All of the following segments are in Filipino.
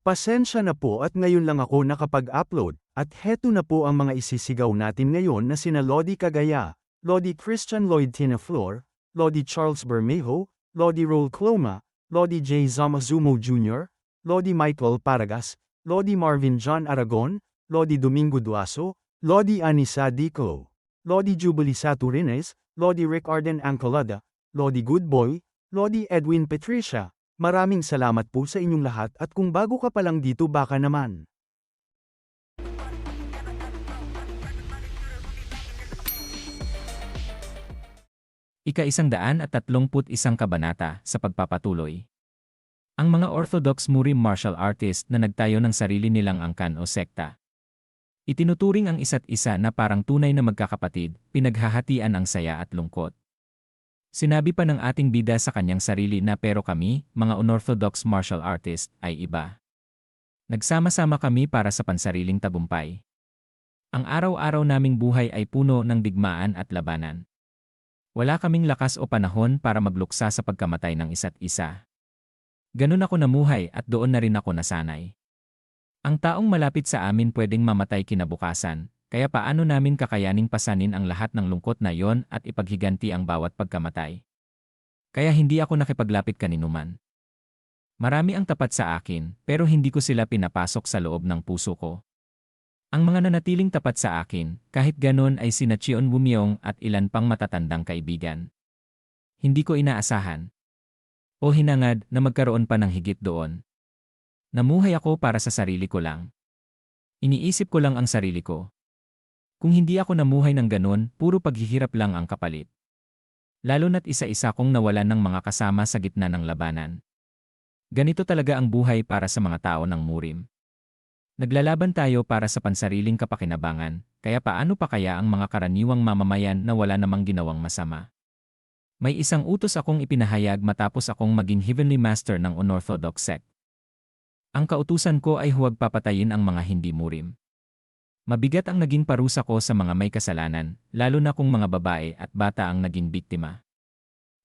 Pasensya na po at ngayon lang ako nakapag-upload, at heto na po ang mga isisigaw natin ngayon na sina Lodi Cagaya, Lodi Christian Lloyd Tinaflor, Lodi Charles Bermejo, Lodi Roel Cloma, Lodi J. Zamazumo Jr., Lodi Michael Paragas, Lodi Marvin John Aragon, Lodi Domingo Duaso, Lodi Anisa Dico, Lodi Jubilee Saturines, Lodi Rick Arden Ancolada, Lodi Goodboy, Lodi Edwin Patricia. Maraming salamat po sa inyong lahat at kung bago ka pa lang dito baka naman. Ika-131 kabanata sa pagpapatuloy. Ang mga Orthodox Muslim martial artist na nagtayo ng sarili nilang angkan o sekta. Itinuturing ang isa't isa na parang tunay na magkakapatid, pinaghahatian ang saya at lungkot. Sinabi pa ng ating bida sa kanyang sarili na pero kami, mga unorthodox martial artist, ay iba. Nagsama-sama kami para sa pansariling tagumpay. Ang araw-araw naming buhay ay puno ng digmaan at labanan. Wala kaming lakas o panahon para magluksa sa pagkamatay ng isa't isa. Ganun ako namuhay at doon na rin ako nasanay. Ang taong malapit sa amin pwedeng mamatay kinabukasan. Kaya paano namin kakayaning pasanin ang lahat ng lungkot na yon at ipaghiganti ang bawat pagkamatay? Kaya hindi ako nakipaglapit kaninuman. Marami ang tapat sa akin, pero hindi ko sila pinapasok sa loob ng puso ko. Ang mga nanatiling tapat sa akin, kahit ganon ay sina Cheon Wumyong at ilan pang matatandang kaibigan. Hindi ko inaasahan o hinangad na magkaroon pa ng higit doon. Namuhay ako para sa sarili ko lang. Iniisip ko lang ang sarili ko. Kung hindi ako namuhay ng ganon, puro paghihirap lang ang kapalit. Lalo na't isa-isa kong nawalan ng mga kasama sa gitna ng labanan. Ganito talaga ang buhay para sa mga tao ng Murim. Naglalaban tayo para sa pansariling kapakinabangan, kaya paano pa kaya ang mga karaniwang mamamayan na wala namang ginawang masama? May isang utos akong ipinahayag matapos akong maging Heavenly Master ng Unorthodox sect. Ang kautusan ko ay huwag papatayin ang mga hindi Murim. Mabigat ang naging parusa ko sa mga may kasalanan, lalo na kung mga babae at bata ang naging biktima.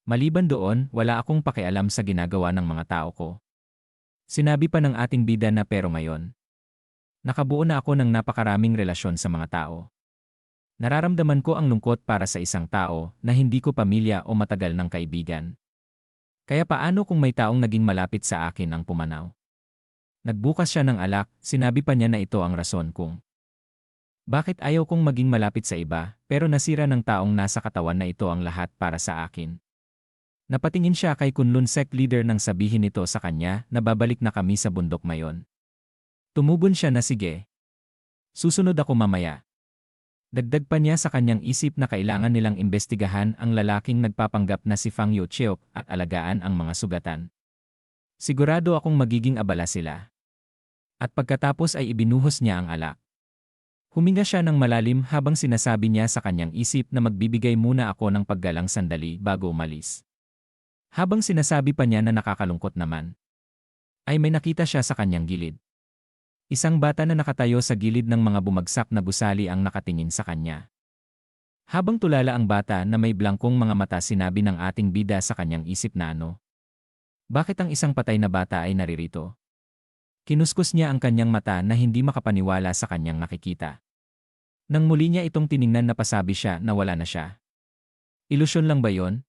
Maliban doon, wala akong pakialam sa ginagawa ng mga tao ko. Sinabi pa ng ating bida na pero ngayon. Nakabuo na ako ng napakaraming relasyon sa mga tao. Nararamdaman ko ang lungkot para sa isang tao na hindi ko pamilya o matagal ng kaibigan. Kaya paano kung may taong naging malapit sa akin ang pumanaw? Nagbukas siya ng alak, sinabi pa niya na ito ang rason kung bakit ayaw kong maging malapit sa iba, pero nasira ng taong nasa katawan na ito ang lahat para sa akin. Napatingin siya kay Kunlun sect leader nang sabihin nito sa kanya na babalik na kami sa bundok mayon. Tumubon siya na sige. Susunod ako mamaya. Dagdag pa niya sa kanyang isip na kailangan nilang imbestigahan ang lalaking nagpapanggap na si Fang Yucheok at alagaan ang mga sugatan. Sigurado akong magiging abala sila. At pagkatapos ay ibinuhos niya ang alak. Huminga siya ng malalim habang sinasabi niya sa kanyang isip na magbibigay muna ako ng paggalang sandali bago umalis. Habang sinasabi pa niya na nakakalungkot naman, ay may nakita siya sa kanyang gilid. Isang bata na nakatayo sa gilid ng mga bumagsak na gusali ang nakatingin sa kanya. Habang tulala ang bata na may blangkong mga mata, sinabi ng ating bida sa kanyang isip na ano? Bakit ang isang patay na bata ay naririto? Kinuskus niya ang kanyang mata na hindi makapaniwala sa kanyang nakikita. Nang muli niya itong tiningnan, napasabi siya na wala na siya. Ilusyon lang ba yon?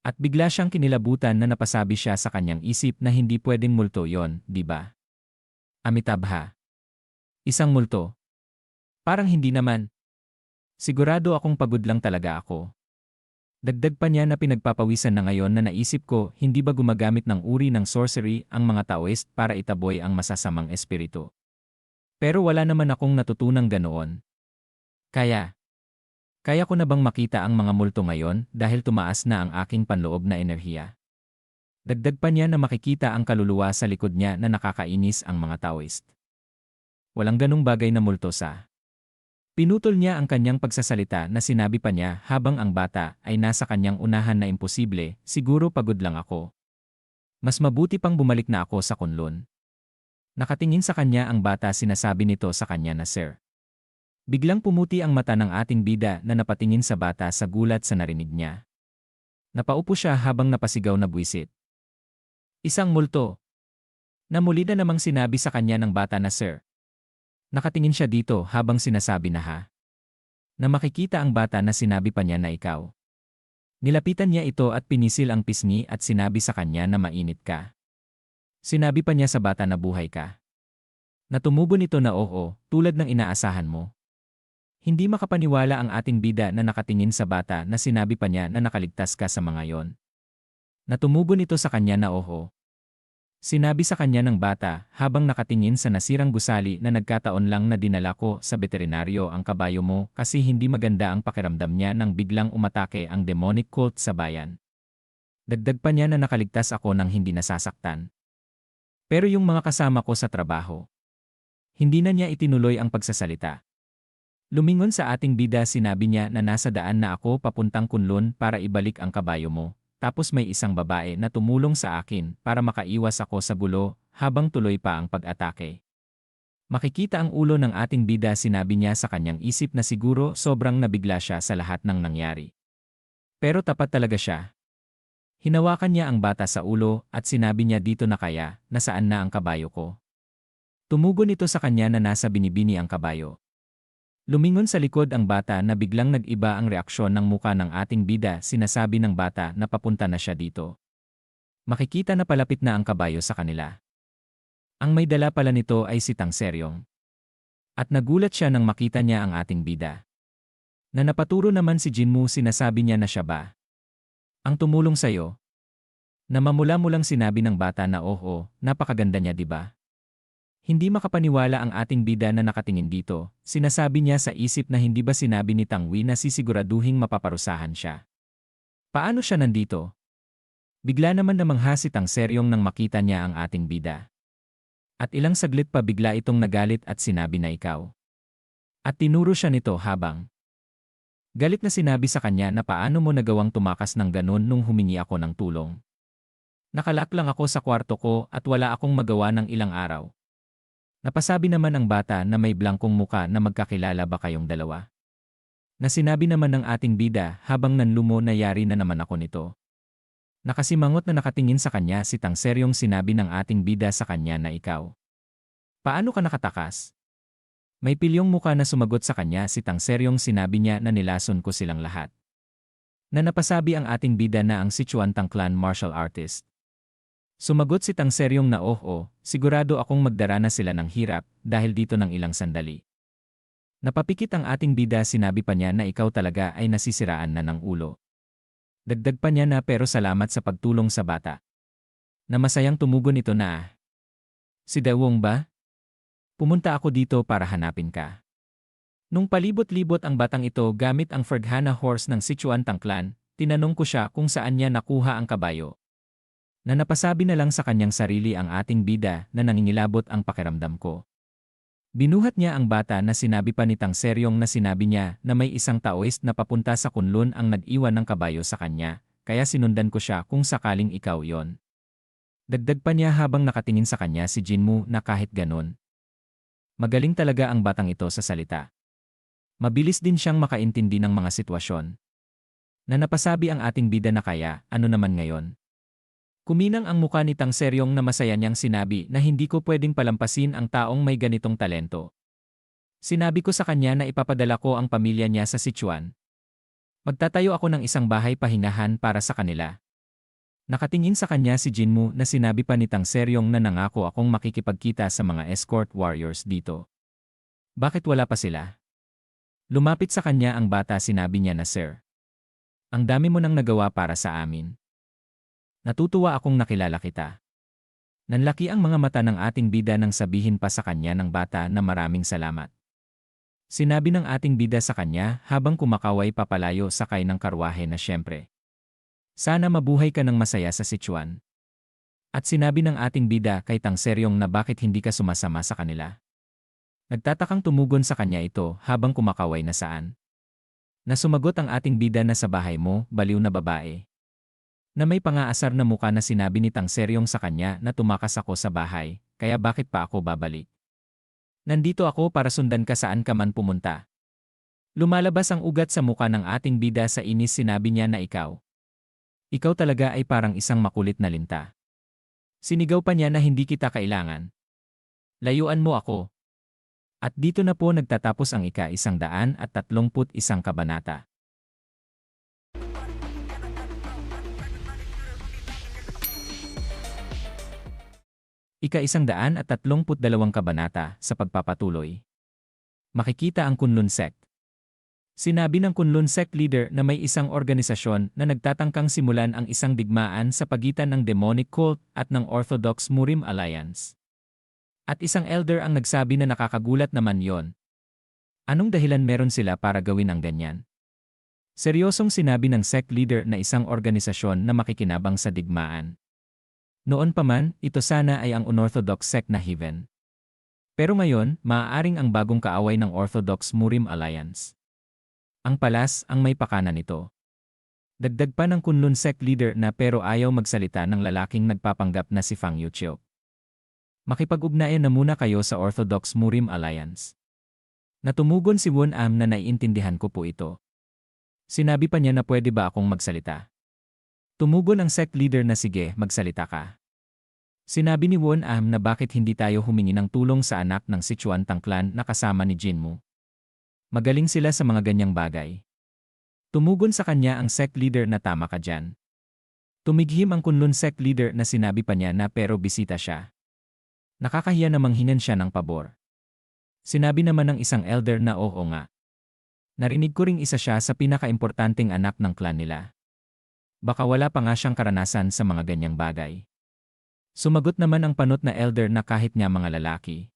At bigla siyang kinilabutan na napasabi siya sa kanyang isip na hindi pwedeng multo yon, di ba? Amitabha. Isang multo. Parang hindi naman. Sigurado akong pagod lang talaga ako. Dagdag pa niya na pinagpapawisan na ngayon na naisip ko, hindi ba gumagamit ng uri ng sorcery ang mga Taoist para itaboy ang masasamang espiritu? Pero wala naman akong natutunang ganoon. Kaya ko na bang makita ang mga multo ngayon dahil tumaas na ang aking panloob na enerhiya? Dagdag pa niya na makikita ang kaluluwa sa likod niya na nakakainis ang mga Taoist. Walang ganung bagay na multo sa. Pinutol niya ang kanyang pagsasalita na sinabi pa niya habang ang bata ay nasa kanyang unahan na imposible, siguro pagod lang ako. Mas mabuti pang bumalik na ako sa Kunlun. Nakatingin sa kanya ang bata, sinasabi nito sa kanya na sir. Biglang pumuti ang mata ng ating bida na napatingin sa bata sa gulat sa narinig niya. Napaupo siya habang napasigaw na buwisit. Isang multo. Na muli na namang sinabi sa kanya ng bata na sir. Nakatingin siya dito habang sinasabi na ha. Na makikita ang bata na sinabi pa niya na ikaw. Nilapitan niya ito at pinisil ang pisngi at sinabi sa kanya na mainit ka. Sinabi pa niya sa bata na buhay ka. Natumubo nito na oo, tulad ng inaasahan mo. Hindi makapaniwala ang ating bida na nakatingin sa bata na sinabi pa niya na nakaligtas ka sa mga yon. Natumubo nito sa kanya na oo. Sinabi sa kanya ng bata habang nakatingin sa nasirang gusali na nagkataon lang na dinala ko sa veterinaryo ang kabayo mo kasi hindi maganda ang pakiramdam niya nang biglang umatake ang demonic cult sa bayan. Dagdag pa niya na nakaligtas ako nang hindi nasasaktan. Pero yung mga kasama ko sa trabaho, hindi na niya itinuloy ang pagsasalita. Lumingon sa ating bida sinabi niya na nasa daan na ako papuntang Kunlun para ibalik ang kabayo mo. Tapos may isang babae na tumulong sa akin para makaiwas ako sa gulo habang tuloy pa ang pag-atake. Makikita ang ulo ng ating bida sinabi niya sa kanyang isip na siguro sobrang nabigla siya sa lahat ng nangyari. Pero tapat talaga siya. Hinawakan niya ang bata sa ulo at sinabi niya dito na kaya, nasaan na ang kabayo ko. Tumugon ito sa kanya na nasa binibini ang kabayo. Lumingon sa likod ang bata na biglang nag-iba ang reaksyon ng muka ng ating bida sinasabi ng bata na papunta na siya dito. Makikita na palapit na ang kabayo sa kanila. Ang may dala pala nito ay si Tang Seryong. At nagulat siya nang makita niya ang ating bida. Na napaturo naman si Jinmu sinasabi niya na siya ba? Ang tumulong sa'yo? Na mamula-mulang sinabi ng bata na oo, napakaganda niya diba? Hindi makapaniwala ang ating bida na nakatingin dito, sinasabi niya sa isip na hindi ba sinabi ni Tang Wei na sisiguraduhing mapaparusahan siya. Paano siya nandito? Bigla naman namangha si Tang Seryong nang makita niya ang ating bida. At ilang saglit pa bigla itong nagalit at sinabi na ikaw. At tinuro siya nito habang galit na sinabi sa kanya na paano mo nagawang tumakas ng ganun nung humingi ako ng tulong. Nakalock lang ako sa kwarto ko at wala akong magawa ng ilang araw. Napasabi naman ang bata na may blangkong muka na magkakilala ba kayong dalawa. Na sinabi naman ng ating bida habang nanlumo na yari na naman ako nito. Nakasimangot na nakatingin sa kanya si Tang Seryong sinabi ng ating bida sa kanya na ikaw. Paano ka nakatakas? May pilyong muka na sumagot sa kanya si Tang Seryong sinabi niya na nilason ko silang lahat. Na napasabi ang ating bida na ang Sichuan Tang Clan martial artist. Sumagot si Tang Seryong na oo, sigurado akong magdarana sila ng hirap dahil dito ng ilang sandali. Napapikit ang ating bida sinabi pa niya na ikaw talaga ay nasisiraan na ng ulo. Dagdag pa niya na pero salamat sa pagtulong sa bata. Na masayang tumugon ito na si Dawong ba? Pumunta ako dito para hanapin ka. Nung palibot-libot ang batang ito gamit ang Ferghana horse ng Sichuan Tang Clan, tinanong ko siya kung saan niya nakuha ang kabayo. Na napasabi na lang sa kanyang sarili ang ating bida na nangingilabot ang pakiramdam ko. Binuhat niya ang bata na sinabi pa ni Tang Seryong na sinabi niya na may isang Taoist na papunta sa Kunlun ang nag-iwan ng kabayo sa kanya, kaya sinundan ko siya kung sakaling ikaw yon. Dagdag pa niya habang nakatingin sa kanya si Jinmu na kahit ganon. Magaling talaga ang batang ito sa salita. Mabilis din siyang makaintindi ng mga sitwasyon. Na napasabi ang ating bida na kaya, ano naman ngayon? Kuminang ang mukha ni Tang Seryong na masaya niyang sinabi na hindi ko pwedeng palampasin ang taong may ganitong talento. Sinabi ko sa kanya na ipapadala ko ang pamilya niya sa Sichuan. Magtatayo ako ng isang bahay pahingahan para sa kanila. Nakatingin sa kanya si Jinmu na sinabi pa ni Tang Seryong na nangako akong makikipagkita sa mga escort warriors dito. Bakit wala pa sila? Lumapit sa kanya ang bata sinabi niya na sir. Ang dami mo nang nagawa para sa amin. Natutuwa akong nakilala kita. Nanlaki ang mga mata ng ating bida nang sabihin pa sa kanya ng bata na maraming salamat. Sinabi ng ating bida sa kanya habang kumakaway papalayo sakay ng karwahe na siyempre. Sana mabuhay ka ng masaya sa Sichuan. At sinabi ng ating bida kay Tang Seryong na bakit hindi ka sumasama sa kanila. Nagtatakang tumugon sa kanya ito habang kumakaway na saan. Na sumagot ang ating bida na sa bahay mo, baliw na babae. Na may pangaasar na muka na sinabi ni Tang Seryong sa kanya na tumakas ako sa bahay, kaya bakit pa ako babalik? Nandito ako para sundan ka saan ka man pumunta. Lumalabas ang ugat sa muka ng ating bida sa inis sinabi niya na ikaw. Ikaw talaga ay parang isang makulit na linta. Sinigaw pa niya na hindi kita kailangan. Layuan mo ako. At dito na po nagtatapos ang ika-131 kabanata. Ika-132 kabanata sa pagpapatuloy. Makikita ang Kunlun Sect. Sinabi ng Kunlun Sect leader na may isang organisasyon na nagtatangkang simulan ang isang digmaan sa pagitan ng demonic cult at ng Orthodox Murim Alliance. At isang elder ang nagsabi na nakakagulat naman yon. Anong dahilan meron sila para gawin ang ganyan? Seryosong sinabi ng sect leader na isang organisasyon na makikinabang sa digmaan. Noon pa man, ito sana ay ang unorthodox sect na Heaven. Pero ngayon, maaaring ang bagong kaaway ng Orthodox Murim Alliance. Ang palas ang may pakana nito. Dagdag pa ng Kunlun sect leader na pero ayaw magsalita ng lalaking nagpapanggap na si Fang Yuchiok. Makipag-ugnayan na muna kayo sa Orthodox Murim Alliance. Natumugon si Won Am na naiintindihan ko po ito. Sinabi pa niya na pwede ba akong magsalita. Tumugon ang sect leader na sige, magsalita ka. Sinabi ni Won Am na bakit hindi tayo humingi ng tulong sa anak ng Sichuan Tangklan na kasama ni Jinmu. Magaling sila sa mga ganyang bagay. Tumugon sa kanya ang sect leader na tama ka dyan. Tumighim ang Kunlun sect leader na sinabi pa niya na pero bisita siya. Nakakahiya na manghinan siya ng pabor. Sinabi naman ng isang elder na oo nga. Narinig ko ring isa siya sa pinakaimportanteng anak ng clan nila. Baka wala pa nga siyang karanasan sa mga ganyang bagay. Sumagot naman ang panot na elder na kahit nga mga lalaki.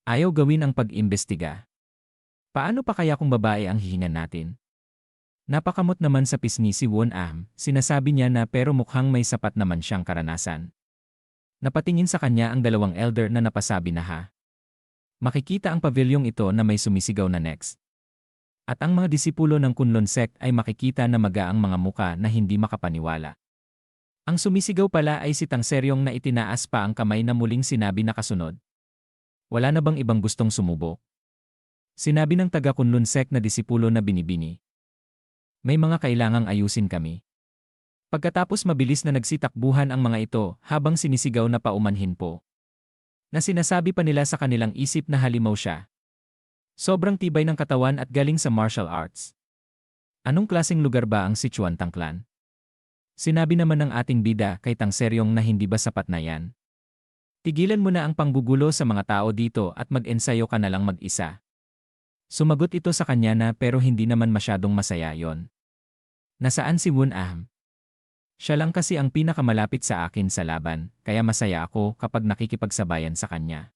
Ayaw gawin ang pag-imbestiga. Paano pa kaya kung babae ang hihingan natin? Napakamot naman sa pisngi si Won Am, sinasabi niya na pero mukhang may sapat naman siyang karanasan. Napatingin sa kanya ang dalawang elder na napasabi na ha. Makikita ang pavilyong ito na may sumisigaw na next. At ang mga disipulo ng Kunlun Sect ay makikita na magaang mga muka na hindi makapaniwala. Ang sumisigaw pala ay si Tangseryong na itinaas pa ang kamay na muling sinabi na kasunod. Wala na bang ibang gustong sumubok? Sinabi ng taga Kunlun Sect na disipulo na binibini. May mga kailangang ayusin kami. Pagkatapos mabilis na nagsitakbuhan ang mga ito habang sinisigaw na paumanhin po. Na sinasabi pa nila sa kanilang isip na halimaw siya. Sobrang tibay ng katawan at galing sa martial arts. Anong klaseng lugar ba ang Sichuan Tangklan? Sinabi naman ng ating bida kay Tangseryong na hindi ba sapat na yan? Tigilan mo na ang panggugulo sa mga tao dito at mag-ensayo ka na lang mag-isa. Sumagot ito sa kanya na pero hindi naman masyadong masaya yon. Nasaan si Won Am? Siya lang kasi ang pinakamalapit sa akin sa laban, kaya masaya ako kapag nakikipagsabayan sa kanya.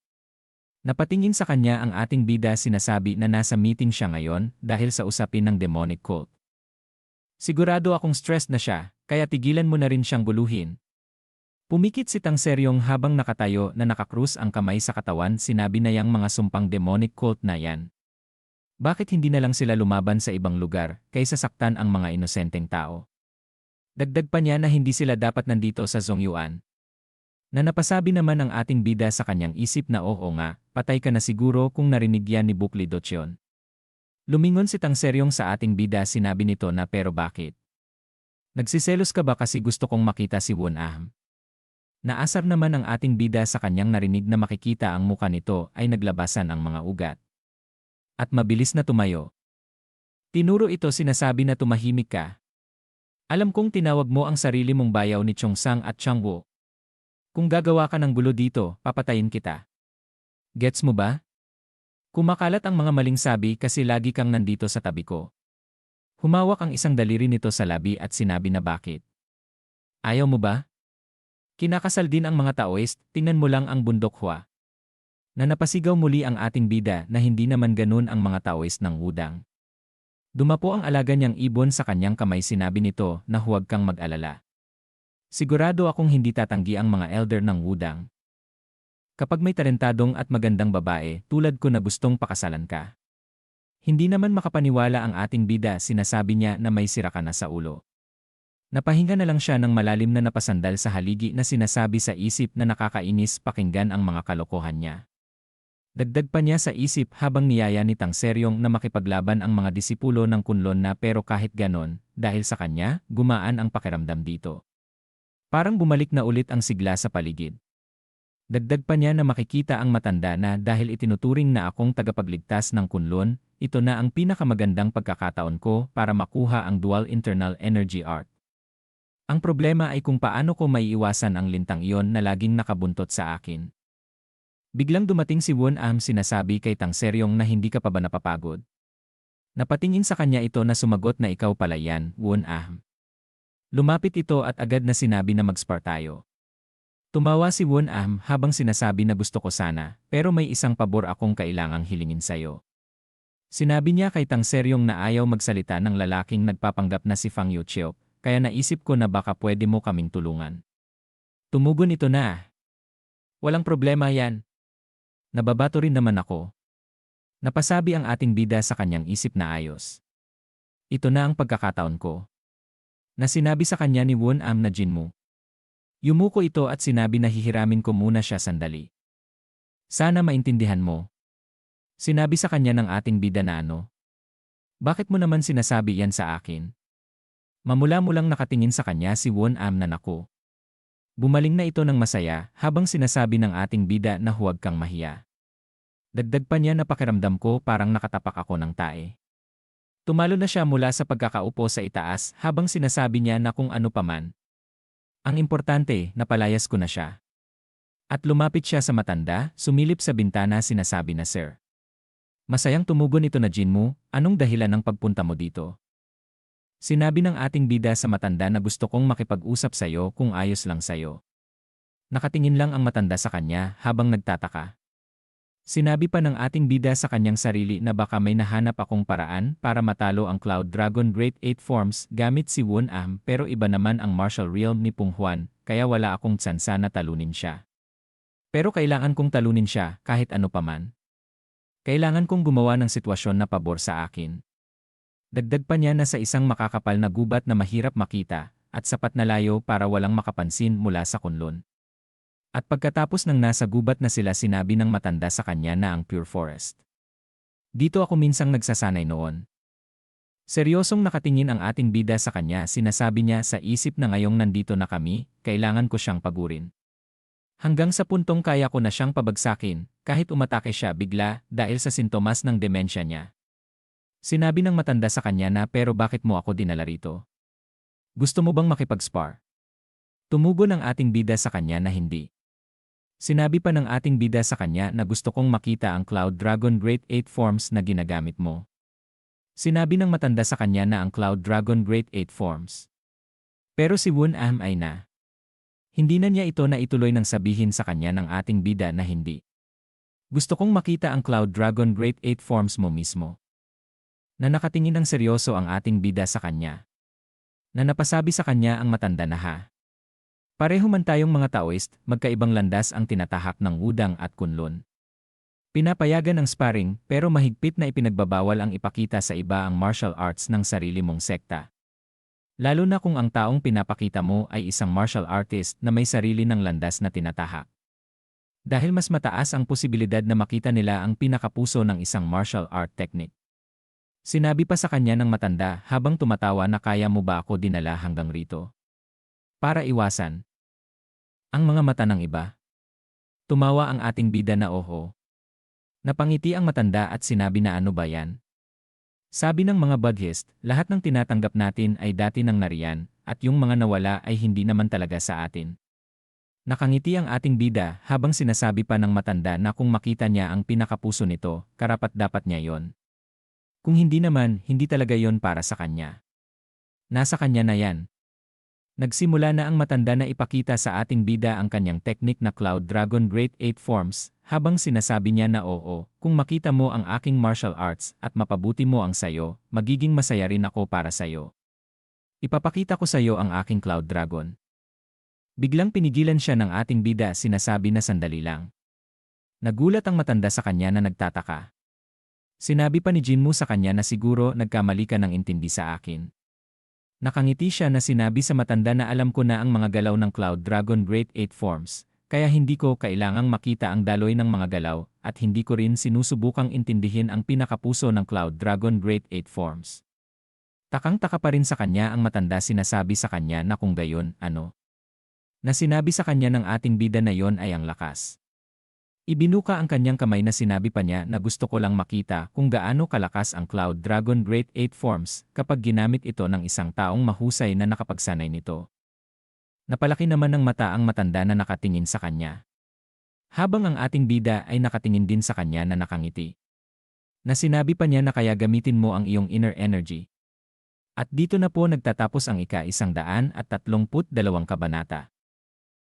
Napatingin sa kanya ang ating bida sinasabi na nasa meeting siya ngayon dahil sa usapin ng demonic cult. Sigurado akong stressed na siya, kaya tigilan mo na rin siyang guluhin. Pumikit si Tangseryong habang nakatayo na nakakrus ang kamay sa katawan sinabi na yang mga sumpang demonic cult na yan. Bakit hindi na lang sila lumaban sa ibang lugar kaysa saktan ang mga inosenteng tao? Dagdag pa niya na hindi sila dapat nandito sa Zongyuan. Na napasabi naman ang ating bida sa kanyang isip na oo nga, patay ka na siguro kung narinig yan ni Bukli Dochyon. Lumingon si Tangseryong sa ating bida sinabi nito na pero bakit? Nagsiselos ka ba kasi gusto kong makita si Won Am? Naasar naman ang ating bida sa kanyang narinig na makikita ang muka nito ay naglabasan ang mga ugat. At mabilis na tumayo. Tinuro ito sinasabi na tumahimik ka. Alam kong tinawag mo ang sarili mong bayaw ni Chongsang at Changwo. Kung gagawa ka ng gulo dito, papatayin kita. Gets mo ba? Kumakalat ang mga maling sabi kasi lagi kang nandito sa tabi ko. Humawak ang isang daliri nito sa labi at sinabi na bakit. Ayaw mo ba? Kinakasal din ang mga Taoist, tingnan mo lang ang bundok Hua. Na napasigaw muli ang ating bida na hindi naman ganun ang mga Taoist ng Wudang. Dumapo ang alaga niyang ibon sa kanyang kamay sinabi nito na huwag kang mag-alala. Sigurado akong hindi tatanggi ang mga elder ng Wudang. Kapag may talentadong at magandang babae tulad ko na gustong pakasalan ka. Hindi naman makapaniwala ang ating bida sinasabi niya na may sira ka na sa ulo. Napahinga na lang siya ng malalim na napasandal sa haligi na sinasabi sa isip na nakakainis pakinggan ang mga kalokohan niya. Dagdag pa niya sa isip habang niyaya ni Tangseryong na makipaglaban ang mga disipulo ng Kunlun na pero kahit ganon, dahil sa kanya, gumaan ang pakiramdam dito. Parang bumalik na ulit ang sigla sa paligid. Dagdag pa niya na makikita ang matanda na dahil itinuturing na akong tagapagligtas ng kunlun, ito na ang pinakamagandang pagkakataon ko para makuha ang dual internal energy arc. Ang problema ay kung paano ko maiiwasan ang lintang iyon na laging nakabuntot sa akin. Biglang dumating si Won Am, sinasabi kay Tang Seryong na hindi ka pa ba napapagod. Napatingin sa kanya ito na sumagot na ikaw pala yan, Won Am. Lumapit ito at agad na sinabi na mag-spar tayo. Tumawa si Won Am habang sinasabi na gusto ko sana, pero may isang pabor akong kailangang hilingin sayo. Sinabi niya kay Tang Seryong na ayaw magsalita ng lalaking nagpapanggap na si Fang Yuchiok, kaya naisip ko na baka pwede mo kaming tulungan. Tumugon ito na. Walang problema yan. Nababato rin naman ako. Napasabi ang ating bida sa kanyang isip na ayos. Ito na ang pagkakataon ko. Na sinabi sa kanya ni Won Am na Jinmu. Yumuko ito at sinabi na hihiramin ko muna siya sandali. Sana maintindihan mo. Sinabi sa kanya ng ating bida na ano. Bakit mo naman sinasabi yan sa akin? Mamula-mulang nakatingin sa kanya si Won Am na naku. Bumaling na ito ng masaya habang sinasabi ng ating bida na huwag kang mahiya. Dagdag pa niya na pakiramdam ko parang nakatapak ako ng tae. Tumalo na siya mula sa pagkakaupo sa itaas habang sinasabi niya na kung ano paman. Ang importante, napalayas ko na siya. At lumapit siya sa matanda, sumilip sa bintana, sinasabi na Sir. Masayang tumugon ito na Jinmu, anong dahilan ng pagpunta mo dito? Sinabi ng ating bida sa matanda na gusto kong makipag-usap sayo kung ayos lang sayo. Nakatingin lang ang matanda sa kanya habang nagtataka. Sinabi pa ng ating bida sa kanyang sarili na baka may nahanap akong paraan para matalo ang Cloud Dragon Great 8 Forms gamit si Won Am, pero iba naman ang martial realm ni Pung Huan, kaya wala akong tsansa na talunin siya. Pero kailangan kong talunin siya kahit ano paman. Kailangan kong gumawa ng sitwasyon na pabor sa akin. Dagdag pa niya na sa isang makakapal na gubat na mahirap makita at sapat na layo para walang makapansin mula sa kunlun. At pagkatapos ng nasa gubat na sila, sinabi ng matanda sa kanya na ang Pure Forest. Dito ako minsang nagsasanay noon. Seryosong nakatingin ang ating bida sa kanya, sinasabi niya sa isip na ngayong nandito na kami, kailangan ko siyang pagurin. Hanggang sa puntong kaya ko na siyang pabagsakin, kahit umatake siya bigla dahil sa sintomas ng demensya niya. Sinabi ng matanda sa kanya na pero bakit mo ako dinala rito? Gusto mo bang makipag-spar? Tumugon ang ating bida sa kanya na hindi. Sinabi pa ng ating bida sa kanya na gusto kong makita ang Cloud Dragon Great 8 Forms na ginagamit mo. Sinabi ng matanda sa kanya na ang Cloud Dragon Great 8 Forms. Pero si Won Am ay na. Hindi na niya ito na ituloy nang sabihin sa kanya ng ating bida na hindi. Gusto kong makita ang Cloud Dragon Great 8 Forms mo mismo. Na nakatingin ng seryoso ang ating bida sa kanya. Na napasabi sa kanya ang matanda na ha. Pareho man tayong mga Taoist, magkaibang landas ang tinatahak ng Wudang at Kunlun. Pinapayagan ang sparring pero mahigpit na ipinagbabawal ang ipakita sa iba ang martial arts ng sarili mong sekta. Lalo na kung ang taong pinapakita mo ay isang martial artist na may sarili ng landas na tinatahak. Dahil mas mataas ang posibilidad na makita nila ang pinakapuso ng isang martial art technique. Sinabi pa sa kanya ng matanda habang tumatawa na kaya mo ba ako dinala hanggang rito? Para iwasan ang mga mata ng iba. Tumawa ang ating bida na oho. Napangiti ang matanda at sinabi na ano ba yan? Sabi ng mga Buddhist, lahat ng tinatanggap natin ay dati nang nariyan, at yung mga nawala ay hindi naman talaga sa atin. Nakangiti ang ating bida habang sinasabi pa ng matanda na kung makita niya ang pinakapuso nito, karapat-dapat niya yon. Kung hindi naman, hindi talaga yon para sa kanya. Nasa kanya na yan. Nagsimula na ang matanda na ipakita sa ating bida ang kanyang technique na Cloud Dragon Great 8 Forms, habang sinasabi niya na oo, kung makita mo ang aking martial arts at mapabuti mo ang sayo, magiging masaya rin ako para sayo. Ipapakita ko sayo ang aking Cloud Dragon. Biglang pinigilan siya ng ating bida, sinasabi na sandali lang. Nagulat ang matanda sa kanya na nagtataka. Sinabi pa ni Jinmu sa kanya na siguro nagkamali ka ng intindi sa akin. Nakangiti siya na sinabi sa matanda na alam ko na ang mga galaw ng Cloud Dragon Great 8 Forms, kaya hindi ko kailangang makita ang daloy ng mga galaw at hindi ko rin sinusubukang intindihin ang pinakapuso ng Cloud Dragon Great 8 Forms. Takang-taka pa rin sa kanya ang matanda, sinasabi sa kanya na kung gayon, ano? Na sinabi sa kanya ng ating bida na yon ay ang lakas. Ibinuka ang kanyang kamay na sinabi pa niya na gusto ko lang makita kung gaano kalakas ang Cloud Dragon Great 8 Forms kapag ginamit ito ng isang taong mahusay na nakapagsanay nito. Napalaki naman ng mata ang matanda na nakatingin sa kanya. Habang ang ating bida ay nakatingin din sa kanya na nakangiti. Na sinabi pa niya na kaya gamitin mo ang iyong inner energy. At dito na po nagtatapos ang ika-132 kabanata.